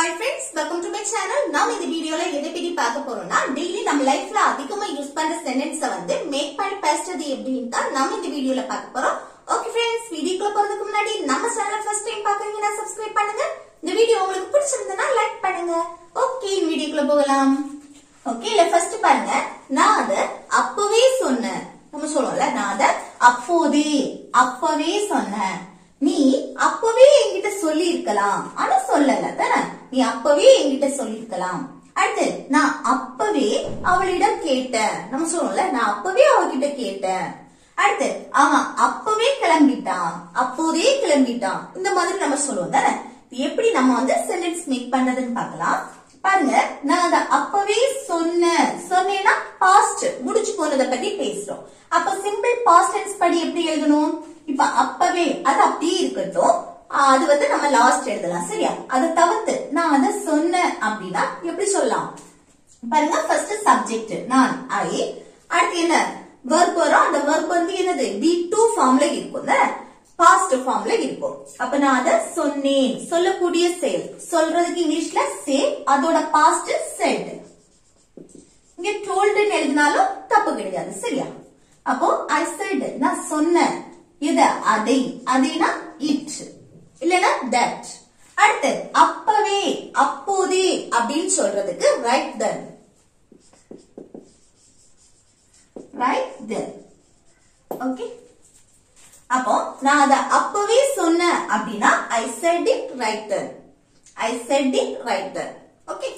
Hi friends, welcome to my channel. நாம் இந்த வீடியோல எதை பத்தி பார்க்க போறோம்னா டெய்லி நம்ம லைஃப்ல அதிகமா யூஸ் பண்ற சென்டென்ஸை வந்து மேக் பண்ணி பேசுறது எப்படின்னு தான் நாம இந்த வீடியோல பார்க்க போறோம். ஓகே फ्रेंड्स, வீடியோக்குள்ள போறதுக்கு முன்னாடி நம்ம சேனல் ஃபர்ஸ்ட் டைம் பார்க்கறீங்கன்னா சப்ஸ்கிரைப் பண்ணுங்க. இந்த வீடியோ உங்களுக்கு பிடிச்சிருந்தா லைக் பண்ணுங்க. ஓகே, வீடியோக்குள்ள போகலாம். ஓகே, ஃபர்ஸ்ட் பாருங்க. நான் அத அப்பவே சொன்னேன். நம்ம சொல்றோம்ல, நான் அத அப்பவே சொன்னேன். நீ அப்பவே என்கிட்ட சொல்லி இருக்கலாம், ஆனா சொல்லல தானே. நீ அப்பவே என்கிட்ட சொல்லி இருக்கலாம். அடுத்து, நான் அப்பவே அவளிடம் கேட்டேன். நம்ம சொல்றோம்ல, நான் அப்பவே அவகிட்ட கேட்டேன். அடுத்து, அவன் அப்பவே கிளம்பிட்டான், அப்போதே கிளம்பிட்டான். இந்த மாதிரி நம்ம சொல்லுவோம் தானே. எப்படி நம்ம வந்து சென்டென்ஸ் மேக் பண்றதுன்னு பார்க்கலாம். பாருங்க, நான் அத அப்பவே சொன்னேன்னா பாஸ்ட் முடிச்சு போனதை பத்தி பேசுறோம். அப்ப சிம்பிள் பாஸ்ட் டென்ஸ் படி எப்படி எழுதணும்? இப்ப அப்பவே அது அப்படியே இருக்கட்டும், அது வந்து நம்ம லாஸ்ட் எழுதலாம். சரியா? அதை தவிர்த்து நான் அத சொன்னேன் அப்படின்னா எப்படி சொல்லலாம் பாருங்க. ஃபர்ஸ்ட் சப்ஜெக்ட் நான், ஐ. அடுத்து என்ன வெர்ப் வரும். அந்த வெர்ப் வந்து என்னது V2 ஃபார்ம்ல இருக்கும், பாஸ்ட் ஃபார்ம்ல இருக்கும். அப்ப நான் அத சொன்னேன், சொல்லக்கூடிய செயல். சொல்றதுக்கு இங்கிலீஷ்ல சே, அதோட பாஸ்ட் செட். இங்க டோல்டுன்னு எழுதினாலும் தப்பு கிடையாது. சரியா? அப்போ ஐ செட், நான் சொன்னேன். இது அதைனா இட், இல்லனா தட். அடுத்து அப்பவே அப்போதே அப்படின்னு சொல்றதுக்கு ரைட் தென். ஓகே, அப்போ நான் அத அப்பவே சொன்னேன் அப்படின்னா I said it right then. Okay,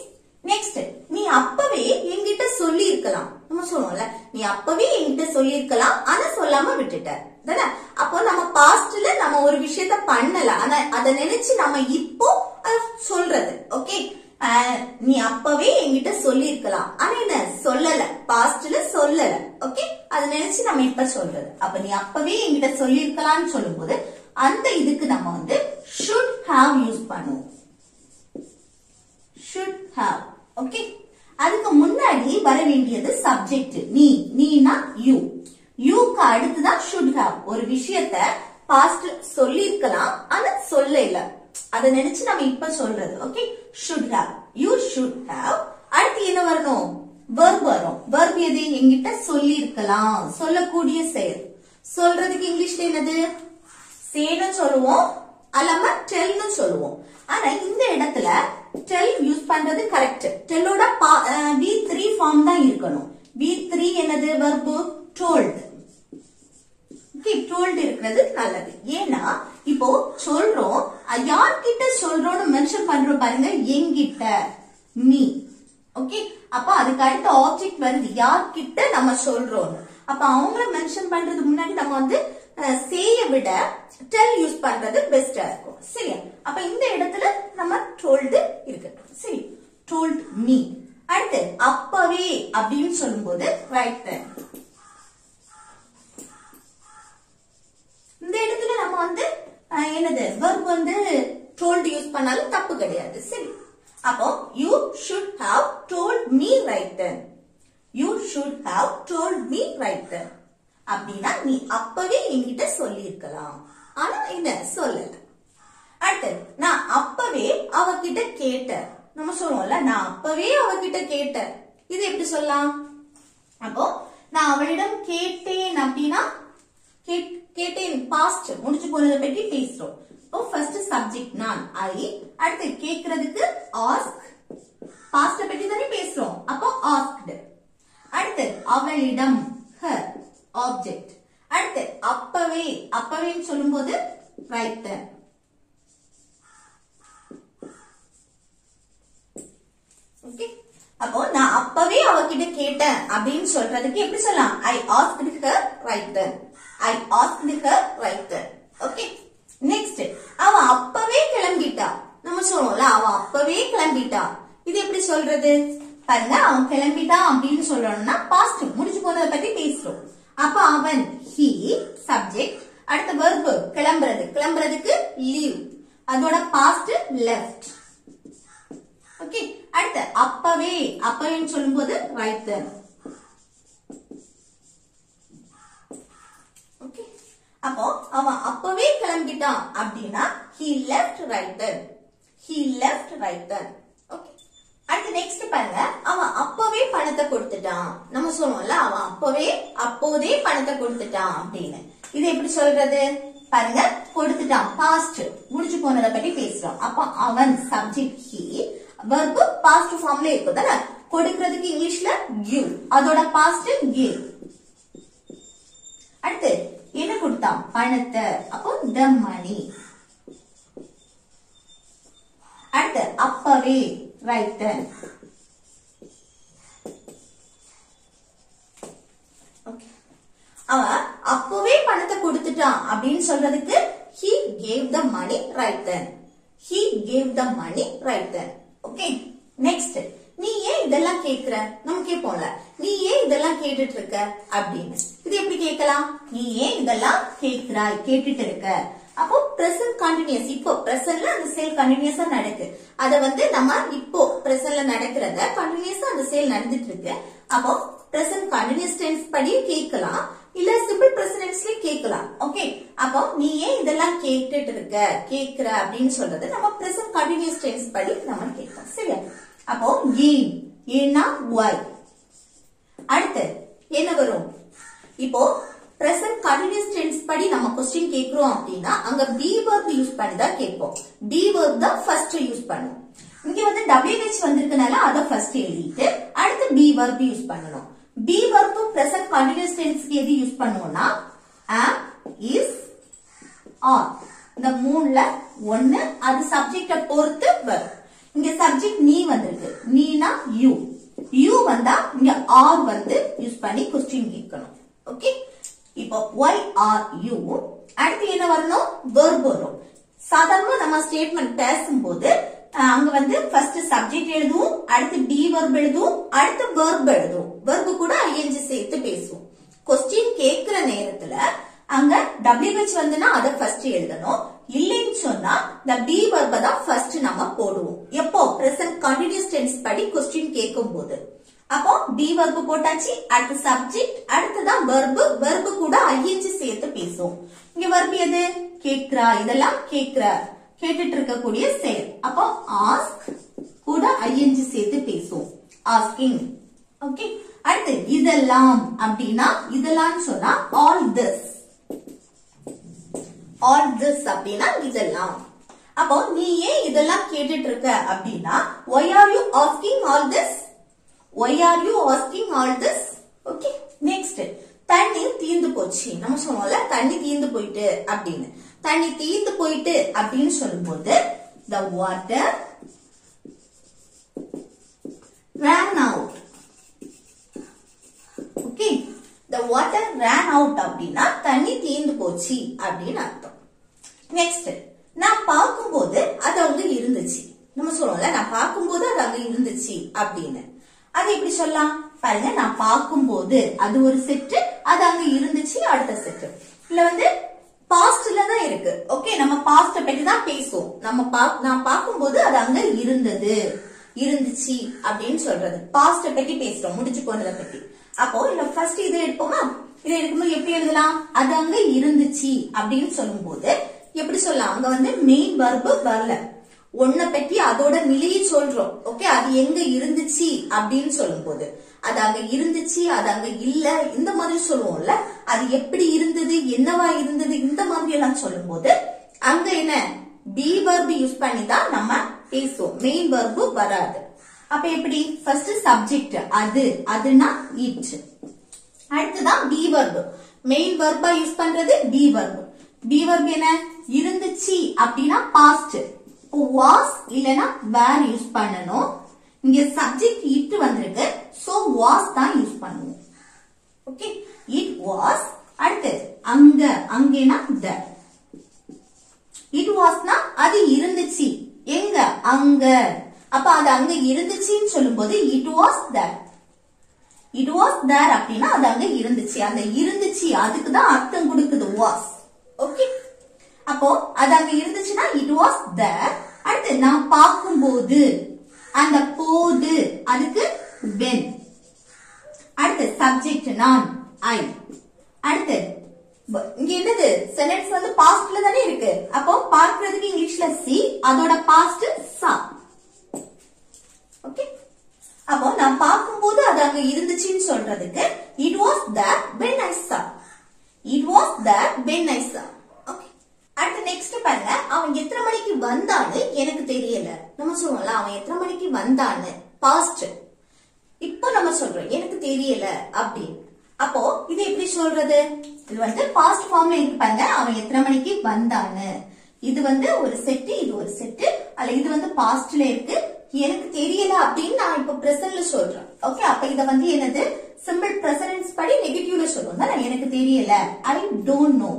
next, நீ அப்பவே என்கிட்ட சொல்லி இருக்கலாம். நம்ம சொல்லுவோம்ல, நீ அப்பவே என்கிட்ட சொல்லி இருக்கலாம், ஆனா சொல்லாம விட்டுட்ட. அப்போ நம்ம பாஸ்ட்ல நம்ம ஒரு விஷயத்த பண்ணல, ஆனா அதை நினைச்சு நம்ம இப்போ சொல்றது. ஓகே, நீ அப்பவே என்கிட்ட சொல்லி இருக்கலாம், ஆனா என்ன சொல்லல, பாஸ்ட்ல சொல்லல. ஓகே, அதை நினைச்சு நம்ம இப்ப சொல்றது. அப்ப நீ அப்பவே என்கிட்ட சொல்லி இருக்கலாம்னு சொல்லும் போது அந்த இதுக்கு நம்ம வந்து should have யூஸ் பண்ணுவோம். should have. ஓகே, அதுக்கு முன்னாடி வர வேண்டியது சப்ஜெக்ட். Neena you. யூக்கு அடுத்துதான் should have. ஒரு விஷயத்த பாஸ்ட் சொல்லி இருக்கலாம், ஆனா சொல்லல, அதை நினைச்சு நம்ம இப்ப சொல்றது. Okay, should have, you should have. அடுத்து என்ன வரணும்? verb வரும். verb எது? என்கிட்ட சொல்லி இருக்கலாம், சொல்லக்கூடிய செயல். சொல்றதுக்கு இங்கிலீஷ்ல என்னது? சேன்னு சொல்லுவோம், அல்லாம டெல்னு சொல்லுவோம். ஆனா இந்த இடத்துல டெல் யூஸ் பண்றது கரெக்ட். டெல்லோட V3 ஃபார்ம் தான் இருக்கணும். V3 என்னது? verb told. told இருக்கிறது நல்லது. ஏன்னா இப்போ சொல்றோம், யார்கிட்ட சொல்றோம்னு மென்ஷன் பண்றோம் பாருங்க, என்கிட்ட, மீ. ஓகே, அப்ப அதுக்கு அடுத்த ஆப்ஜெக்ட் வருது, யார்கிட்ட நம்ம சொல்றோம். அப்ப அவங்கள மென்ஷன் பண்றதுக்கு முன்னாடி நம்ம வந்து சேய விட டெல் யூஸ் பண்றது பெஸ்டா இருக்கும். சரியா? அப்ப இந்த இடத்துல நம்ம டோல்டு இருக்கட்டும். சரி, டோல்ட் மீ. அடுத்து அப்பவே அப்படின்னு சொல்லும் போது ரைட் தென். இந்த இடத்துல நம்ம வந்து என்னது verb வந்து told யூஸ் பண்ணாலும் தப்பு கிடையாது. சரி, அப்போ you should have told me right then. You should have told me right then. அப்படின்னா நீ அப்பவே என்கிட்ட சொல்லி இருக்கலாம், ஆனா என்ன சொல்லல. அடுத்து, நான் அப்பவே அவகிட்ட கேட்டேன். நம்ம சொல்லுவோம்ல, நான் அப்பவே அவகிட்ட கேட்டேன். இது எப்படி சொல்லலாம்? அப்போ நான் அவளிடம் கேட்டேன் அப்படின்னா கேட்டேன் பாஸ்ட் முடிச்சு போனதை பற்றி பேசுறோம். இப்போ ஃபர்ஸ்ட் சப்ஜெக்ட் நான், ஐ. அடுத்து கேக்குறதுக்கு ஆஸ்க், பாஸ்ட் பற்றி தானே பேசுறோம், அப்போ ஆஸ்க்ட். அடுத்து அவளிடம், ஹர், ஆப்ஜெக்ட். அடுத்து அப்பவேன்னு சொல்லும் போது ரைட் தென். ஓகே, அப்போ நான் அப்பவே அவகிட்ட கேட்டேன் அப்படின்னு சொல்றதுக்கு எப்படி சொல்லலாம்? I asked her right then. I asked her right then. Okay, next, அவ அப்பவே கிளம்பிட்டா. நம்ம சொல்லுவோம்ல, அவ அப்பவே கிளம்பிட்டா. இது எப்படி சொல்றது பாருங்க. அவன் கிளம்பிட்டான் அப்படின்னு சொல்லணும்னா பாஸ்ட் முடிச்சு போனதை பத்தி பேசுறோம். அப்ப அவன், he, சப்ஜெக்ட். அடுத்த verb கிளம்புறதுக்கு leave, அதோட பாஸ்ட் left. ஓகே, அடுத்து அப்பவேன்னு சொல்லும் போது ரைட் தென். ஓகே, அப்போ அவன் அப்பவே கிளம்பிட்டான் அப்படின்னா he left right then. he left right then. Okay. அடுத்து நெக்ஸ்ட் பாருங்க, அவன் அப்பவே பணத்தை கொடுத்துட்டான். நம்ம சொல்லுவோம்ல, அவன் அப்போதே பணத்தை கொடுத்துட்டான் அப்படின்னு. இது எப்படி சொல்றது பாருங்க, கொடுத்துட்டான் பாஸ்ட் முடிஞ்சு போனதை பத்தி பேசுறோம். அப்ப அவன் சப்ஜெக்ட் he, verb past ஃபார்ம்ல இருக்கும் தானே. கொடுக்கிறதுக்கு இங்கிலீஷ்ல give, அதோட பாஸ்ட் gave. அடுத்து என்ன கொடுத்தான், பணத்தை, அப்போ the money. அடுத்து அப்பவே right then. Okay. அவன் அப்பவே பணத்தை கொடுத்துட்டான் அப்படின்னு சொல்றதுக்கு he gave the money right then. He gave the money right then. Okay. Next, நீ ஏன் இதெல்லாம் கேக்குற, நம்ம கேட்போம்ல, நீ ஏன் இதெல்லாம் கேட்டுட்டு இருக்க அப்படின்னு. இது எப்படி கேட்கலாம், நீ ஏன் இதெல்லாம் கேக்குறாய், கேட்டுட்டு இருக்க. அப்போ present continuous, இப்போ presentல அந்த செயல் கண்டினியூஸா நடக்கு. அத வந்து நம்ம இப்போ presentல நடக்கிறத கண்டினியூஸா அந்த செயல் நடந்துட்டு இருக்கு. அப்போ present continuous tense படி கேட்கலாம், இல்ல simple present tenseல கேட்கலாம். ஓகே. அப்போ நீ ஏன் இதெல்லாம் கேட்டுட்டு இருக்க, கேக்குற அப்படின்னு சொல்றது நம்ம present continuous tense படி நம்ம கேட்கலாம். சரியா? அப்போ ஏன், ஏன்னா why. அடுத்து என்ன வரும், இப்போ present continuous tense படி நம்ம क्वेश्चन கேக்குறோம் அப்படினா அங்க be verb யூஸ் பண்ணி தான் கேட்போம். be verb தான் ஃபர்ஸ்ட் யூஸ் பண்ணுவோம். இங்க வந்து wh வந்திருக்கனால அத ஃபர்ஸ்ட் எழுதிட்டு அடுத்து be verb யூஸ் பண்ணனும். be verb present continuous tense க்கு எது யூஸ் பண்ணுவோம்னா am, is, are. இந்த மூணுல ஒன்னு அது சப்ஜெக்ட்ட பொறுத்து verb. இங்க சப்ஜெக்ட் நீ வந்திருக்கு, நீனா you. you வந்தா இங்க are வந்து யூஸ் பண்ணி क्वेश्चन கேட்கணும். ஓகே. இப்போ why are you, அடுத்து என்ன வரணும், verb வரும். சாதாரணமா நம்ம ஸ்டேட்மெண்ட் பேசும்போது அங்க வந்து ஃபர்ஸ்ட் சப்ஜெக்ட் எழுதுவோம், அடுத்து be verb எழுதுவோம், அடுத்து verb எழுதுவோம். verb கூட ing சேர்த்து பேசுவோம். क्वेश्चन கேக்குற நேரத்துல அங்க wh வந்துனா அத ஃபர்ஸ்ட் எழுதணும். இல்லைன்னு சொன்னா the be verb தான் ஃபர்ஸ்ட் நம்ம போடுவோம். எப்போ present continuous tense படி क्वेश्चन கேட்கும்போது. அப்போ be verb போட்டாச்சு, அடுத்து சப்ஜெக்ட், அடுத்துதான் verb, verb கூட ing சேர்த்து பேசுவோம். இங்க verb எது, கேக்குறா, இதெல்லாம் கேக்குற, கேட்டுட்டு இருக்கக்கூடிய செயல். அப்போ ask கூட ing சேர்த்து பேசுவோம், asking. ஓகே. அடுத்து இதெல்லாம் அப்படின்னா, இதெல்லாம் சொன்னா all this. all this அப்படின்னா இதெல்லாம். அப்போ நீ ஏன் இதெல்லாம் கேட்டுட்டு இருக்க அப்படின்னா why are you asking all this? Why are you asking all this? Okay. Next, தண்ணி தீந்து போச்சு. நம்ம சொல்லுவோம்ல, தண்ணி தீந்து போயிட்டு அப்படின்னு. தண்ணி தீந்து போயிட்டு அப்படின்னு சொல்லும்போது the water ran out. Okay. The water ran out அப்படின்னா தண்ணி தீந்து போச்சு அப்படின்னு அர்த்தம். Next, நான் பார்க்கும்போது அது அங்க இருந்துச்சு. நம்ம சொல்லுவோம்ல, நான் பார்க்கும்போது அது அங்க இருந்துச்சு அப்படின்னு. அது எப்படி சொல்லலாம் பாருங்க, நான் பார்க்கும்போது அது ஒரு செட், அது அங்க இருந்துச்சு அடுத்த செட். இல்ல வந்து பாஸ்ட்ல தான் இருக்கு. ஓகே. நம்ம பாஸ்ட பத்தி தான் பேசுவோம். நான் பார்க்கும்போது அது அங்க இருந்தது, இருந்துச்சு அப்படின்னு சொல்றது பாஸ்ட பத்தி பேசுறோம், முடிஞ்சு போனதை பத்தி. அப்போ இல்ல ஃபர்ஸ்ட் இதை எடுப்போமா, இதை எடுக்கும்போது எப்படி எழுதலாம், அது அங்க இருந்துச்சு அப்படின்னு சொல்லும் போது எப்படி சொல்லலாம், அங்க வந்து மெயின் verb வரல, ஒன்ன பத்தி அதோட நிலையை சொல்றோம். ஓகே. அது எங்க இருந்துச்சு அப்படின்னு சொல்லும் போது அது அங்க இருந்துச்சு, அது அங்க இல்ல, இந்த மாதிரி சொல்லுவோம்ல, அது எப்படி இருந்தது, என்னவா இருந்தது, இந்த மாதிரி எல்லாம் சொல்லும் போது அங்க என்ன be verb யூஸ் பண்ணி தான் நம்ம பேசுவோம், மெயின் verb வராது. அப்ப எப்படி, ஃபர்ஸ்ட் சப்ஜெக்ட் அது, அதுனா it. அடுத்துதான் be verb, main verb use பண்றது be verb. be verb என்ன, இருந்துச்சு அப்படின்னா பாஸ்ட், was இல்லனா were யூஸ் பண்ணனும். இங்க சப்ஜெக்ட் it வந்திருக்கு, சோ was தான் யூஸ் பண்ணுவோம். ஓகே. it was. அடுத்து அங்க, அங்கேனா the. it wasனா அது இருந்துச்சு, எங்க, அங்க. அப்ப அது அங்க இருந்துச்சுன்னு சொல்லும்போது it was there. it was there அப்படின்னா அது அங்க இருந்துச்சு, அந்த இருந்துச்சு அதுக்கு தான் அர்த்தம் கொடுக்குது was. ஓகே. அப்போ அது அங்க இருந்துச்சுன்னா it was there. அடுத்து நான் பார்க்கும்போது, அந்த போது அதுக்கு when. அடுத்து சப்ஜெக்ட் நான் I. அடுத்து இங்க என்னது சென்டென்ஸ் வந்து பாஸ்ட்ல தானே இருக்கு. அப்போ பார்க்கிறதுக்கு இங்கிலீஷ்ல see, அதோட பாஸ்ட் saw. ஓகே, அப்போ நான் பார்க்கும்போது அது அங்க இருந்துச்சுன்னு சொல்றதுக்கு it was there when I saw. It was there when I saw. Okay, அடுத்து நெக்ஸ்ட் பாருங்க. அவன் எத்தனை மணிக்கு வந்தான்னு எனக்கு தெரியல. நம்ம சொல்லுவோம்ல அவன் எத்தனை மணிக்கு வந்தான்னு பாஸ்ட். இப்போ நம்ம சொல்றோம் எனக்கு தெரியல அப்படின்னு. அப்போ இது எப்படி சொல்றது? இது வந்து பாஸ்ட் ஃபார்ம்ல இருக்கு பாருங்க. அவன் எத்தனை மணிக்கு வந்தான்னு. இது வந்து ஒரு செட், இது ஒரு செட். அல்ல இது வந்து பாஸ்ட்ல இருக்கு. எனக்கு தெரியல அப்படின்னு நான் இப்ப பிரசன்ட்ல சொல்றேன். ஓகே, அப்ப இத வந்து என்னது சிம்பிள் பிரசன்ஸ் படி நெகட்டிவ்ல சொல்லுவோம் தானே. எனக்கு தெரியல, ஐ டோன்ட் நோ.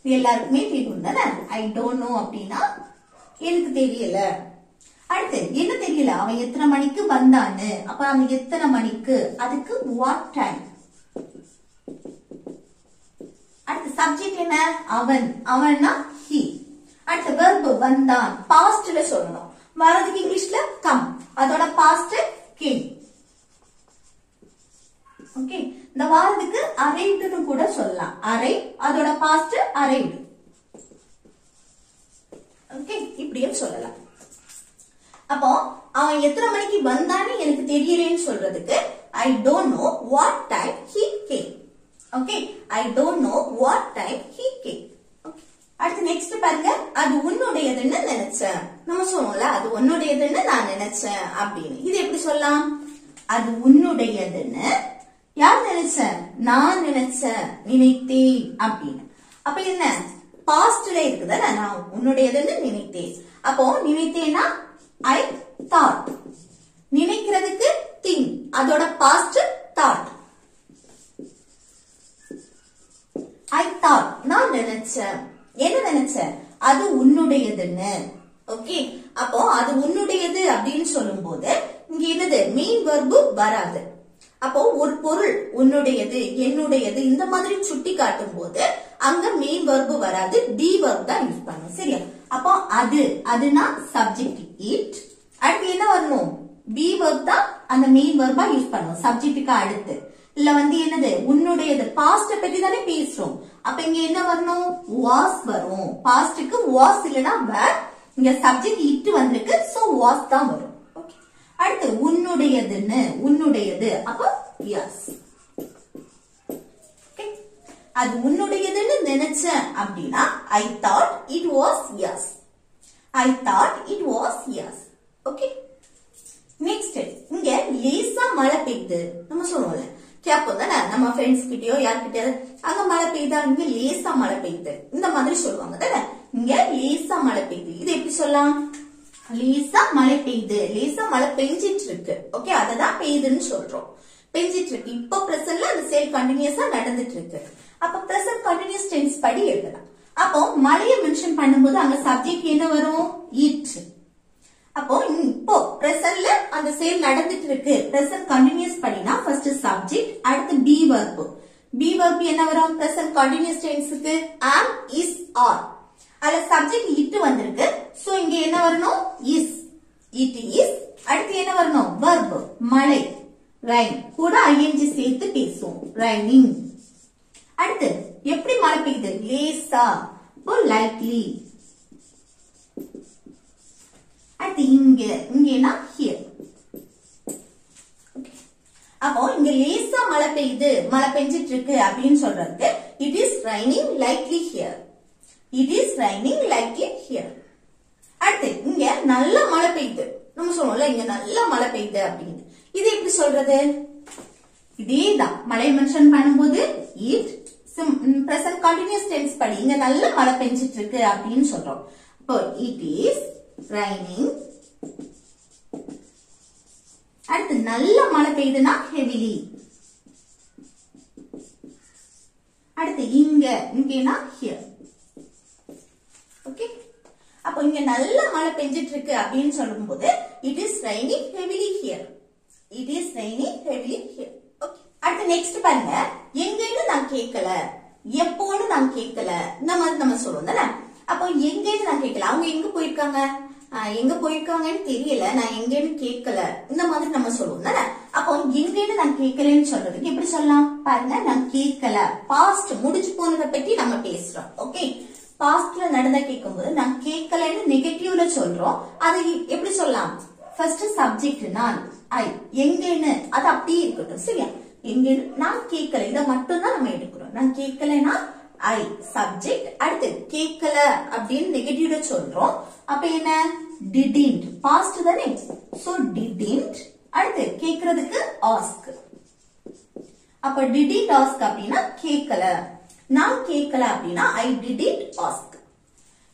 இது எல்லாருக்குமே தெரியும் தானே. ஐ டோன்ட் நோ அப்படின்னா எனக்கு தெரியல. அடுத்து என்ன தெரியல, அவன் எத்தனை மணிக்கு வந்தான்னு. அப்ப அவன் எத்தனை மணிக்கு, அதுக்கு வாட் டைம். அடுத்து சப்ஜெக்ட் என்ன, அவன். அவன்னா he. அடுத்து வெர்ப் வந்தான், பாஸ்ட்ல சொல்லணும். வரதுக்கு இங்கிலீஷ்ல come, அதோட பாஸ்ட் came. ஓகே, இந்த வாரத்துக்கு arrivedனு கூட சொல்லலாம். arrive, அதோட பாஸ்ட் arrived. ஓகே, இப்படியே சொல்லலாம். அப்போ அவன் எத்தனை மணிக்கு வந்தான்னு எனக்கு தெரியலன்னு சொல்றதுக்கு I don't know what time he came. Okay, I don't know what time he came. Okay, அடுத்து நெக்ஸ்ட் பாருங்க. அது உன்னுடையதுன்னு நினைச்சேன். நம்ம சொல்லுவோம்ல அது உன்னுடையதுன்னு நான் நினைச்சேன் அப்படின்னு. இது எப்படி சொல்லலாம்? அது உன்னுடையதுன்னு யார் நினைச்சேன், நான் நினைச்சேன், நினைத்தேன் அப்படின்னு. அப்ப என்ன பாஸ்ட்ல இருக்குதானே, நான் உன்னுடையதுன்னு நினைத்தேன். அப்போ நினைத்தேன்னா I thought. நினைக்கிறதுக்கு think, அதோட பாஸ்ட் thought. I thought, நான் நினைச்சேன். என்ன நினைச்சேன், அது உன்னுடையதுன்னு. ஓகே, அப்போ அது உன்னுடையது அப்படின்னு சொல்லும் போது இங்க என்னது மெயின் வெர்பு வராது. அப்போ ஒரு பொருள் உன்னுடையது, என்னுடையது இந்த மாதிரி சுட்டி காட்டும் போது அங்க மெயின் வெர்பு வராது, டி வெர்ப் தான் யூஸ் பண்ணும். சரியா? அப்போ அது, அதுனா சப்ஜெக்ட் இட். அடுத்து என்ன வரணும், பி வெர்ப் தான் அந்த மெயின் வெர்பா யூஸ் பண்ணும் சப்ஜெக்ட்டுக்கு அடுத்து. இல்ல வந்து என்னது உன்னுடையது, பாஸ்ட பத்தி தானே பேசுறோம். அப்ப இங்க என்ன வரணும், வாஸ் வரும். பாஸ்டுக்கு வாஸ் இல்லனா வேர், இங்க சப்ஜெக்ட் இட் வந்திருக்கு, சோ வாஸ் தான் வரும். ஓகே, அடுத்து உன்னுடையதுன்னு, உன்னுடையது அப்ப எஸ். அது உன்னுடையதுன்னு நினைச்சேன் அப்படின்னா I thought it was yours. I thought it was yours. Okay, next இங்க லேசா மழை பெய்யுது நம்ம சொல்லுவோம்ல, கேப்போம் தானே நம்ம ஃப்ரெண்ட்ஸ் கிட்டயோ யார்கிட்டயோ, அங்க மழை பெய்யுதா, இங்க லேசா மழை பெய்யுது இந்த மாதிரி சொல்லுவாங்க தானே. இங்க லேசா மழை பெய்யுது, இது எப்படி சொல்லலாம், லேசா மழை பெய்யுது, லேசா மழை பெஞ்சிட்டு இருக்கு. ஓகே, அததான் பெய்யுதுன்னு சொல்றோம். பெஞ்சிட்டு இருக்கு, இப்போ பிரசன்ட்ல அந்த செயல் கண்டினியூஸா நடந்துட்டு இருக்கு. அப்ப பிரசன்ட் கண்டினியூஸ் டென்ஸ் படி எழுதலாம். அப்போ மழையை மென்ஷன் பண்ணும்போது அங்க சப்ஜெக்ட் என்ன வரும், இட். அப்போ இப்போ பிரசன்ட்ல அந்த செயல் நடந்துட்டு இருக்கு, பிரசன்ட் கண்டினியூஸ் படினா ஃபர்ஸ்ட் சப்ஜெக்ட், அடுத்து பி வெர்ப். பி வெர்ப் என்ன வரும் பிரசன்ட் கண்டினியூஸ் டென்ஸ்க்கு, am, is, are. அதுல சப்ஜெக்ட் இட் வந்திருக்கு, சோ இங்க என்ன வரணும், is. it is. அடுத்து என்ன வரணும், verb, மழை, rain. கூட ing சேர்த்து பேசுவோம், raining. அடுத்து எப்படி மழை பெய்யுது, லேசா, இப்போ lightly. அடுத்து இங்க, இங்கனா here. அப்போ இங்க லேசா மழை பெய்யுது, மழை பெஞ்சிட்டு இருக்கு அப்படின்னு சொல்றதுக்கு it is raining lightly here. It is raining lightly here. அடுத்து இங்க நல்ல மழை பெய்யுது நம்ம சொல்லுவோம்ல, இங்க நல்ல மழை பெய்யுது அப்படின்னு. இது எப்படி சொல்றது, இதேதான் மழை மென்ஷன் பண்ணும்போது it, present continuous tense படி இங்க நல்ல மழை பெஞ்சிட்டு இருக்கு அப்படின்னு சொல்றோம். இப்போ it is raining. அடுத்து நல்ல மழை பெய்யுதுன்னா heavily. அடுத்து இங்க, இங்கனா here. ஓகே, அப்போ இங்க நல்ல மழை பெஞ்சிட்டு இருக்கு அப்படின்னு சொல்லும்போது it is raining heavily here. It is raining heavily here. Okay, அடுத்து நெக்ஸ்ட் பாருங்க, எங்கன்னு நான் கேட்கல, எப்போன்னு நான் கேட்கல, இந்த மாதிரி நம்ம சொல்லுவோம் தானே. அப்போ எங்கன்னு நான் கேட்கல, அவங்க எங்க போயிருக்காங்க, எங்க போயிருக்காங்கன்னு தெரியல, நான் எங்கன்னு கேட்கல, இந்த மாதிரி நம்ம சொல்லுவோம் தானே. அப்ப அப்போ எங்கன்னு நான் கேட்கலன்னு சொல்றதுக்கு எப்படி சொல்லலாம் பாருங்க. நான் கேட்கல, பாஸ்ட் முடிஞ்சு போனதை பத்தி நம்ம பேசுறோம். ஓகே, பாஸ்ட்ல நடந்த கேட்கும்போது நான் கேட்கலன்னு நெகட்டிவ்ல சொல்றோம். அது எப்படி சொல்லலாம்? ஃபர்ஸ்ட் சப்ஜெக்ட் நான், ஐ, எங்கன்னு அது அப்படியே இருக்கட்டும். சரியா? எங்கன்னு நான் கேட்கல, இதை மட்டும் தான் நம்ம எடுக்கிறோம். நான் கேட்கலன்னா ஐ சப்ஜெக்ட், அடுத்து கேட்கல அப்படின்னு நெகட்டிவ்ல சொல்றோம். அப்ப என்ன? didn't, பாஸ்ட் தானே. சோ didn't, அடுத்து கேக்குறதுக்கு ask. அப்ப didn't ask அப்படின்னா கேட்கல. நான் கேட்கல அப்படின்னா I didn't ask.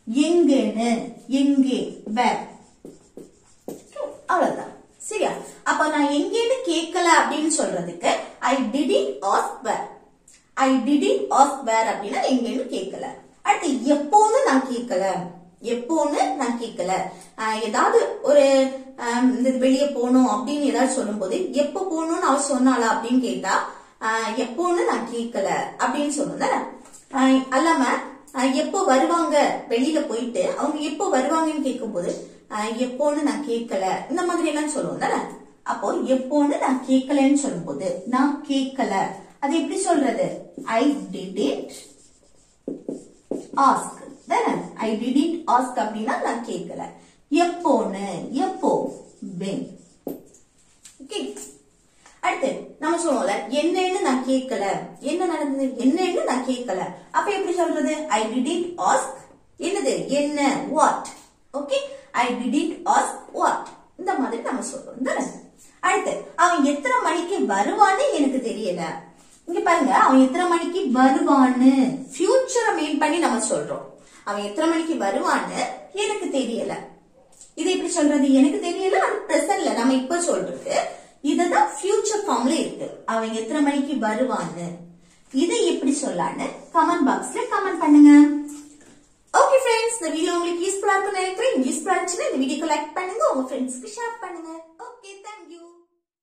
எங்கன்னு, எங்கே, where, அவ்வளவுதான். சரியா? அப்ப நான் எங்கன்னு கேட்கல அப்படின்னு சொல்றதுக்கு I didn't ask where. I didn't ask where அப்படின்னா எங்கன்னு கேட்கல. அடுத்து எப்போன்னு நான் கேட்கல, எப்போன்னு நான் கேட்கல. ஏதாவது ஒரு வெளியே போகணும் அப்படின்னு ஏதாவது சொல்லும் போது எப்ப போகணும்னு அவ சொன்னாளா அப்படின்னு கேட்டா எப்போன்னு நான் கேட்கல அப்படின்னு சொல்லணும். அல்லாம எப்போ வருவாங்க, வெளியில போயிட்டு அவங்க எப்போ வருவாங்கன்னு கேட்கும் போது எப்போன்னு நான் கேட்கல, இந்த மாதிரி எல்லாம் சொல்லுவோம் தானே. அப்போ எப்போன்னு நான் கேட்கலன்னு சொல்லும் போது நான் கேட்கல, அது எப்படி சொல்றது? I didn't ask. I didn't ask அப்படின்னா நான் கேட்கல. எப்போன்னு, எப்போ, when. ஓகே, அடுத்து நம்ம சொல்லுவோம்ல என்னன்னு நான் கேட்கல, என்ன நடந்தது, என்னன்னு நான் கேட்கல. அப்ப எப்படி சொல்றது? I didn't ask என்னது, என்ன, what. Okay, I didn't ask what. இந்த மாதிரி நம்ம சொல்றோம் தானே. அடுத்து அவன் எத்தனை மணிக்கு வருவான்னு எனக்கு தெரியல. இங்க பாருங்க, அவன் எத்தனை மணிக்கு வருவான்னு ஃபியூச்சரை மெயின் பண்ணி நம்ம சொல்றோம். அவன் எத்தனை மணிக்கு வருவான்னு எனக்கு தெரியல. இது எப்படி சொல்றது? எனக்கு தெரியல, அது பிரசன்ட்ல நம்ம இப்ப சொல்றது. இதுதான் ஃபியூச்சர் ஃபார்ம்ல இருக்கு. அவன் எத்தனை மணிக்கு வருவான்னு இதை எப்படி சொல்லான்னு கமெண்ட் பாக்ஸ்ல கமெண்ட் பண்ணுங்க. ஓகே ஃப்ரெண்ட்ஸ், இந்த வீடியோ உங்களுக்கு யூஸ்ஃபுல்லா இருக்கும்னு நினைக்கிறேன். யூஸ்ஃபுல்லா இருந்துச்சுன்னா இந்த வீடியோக்கு லைக் பண்ணுங்க, உங்க ஃப்ரெண்ட்ஸ்க்கு ஷேர் பண்ணுங்க.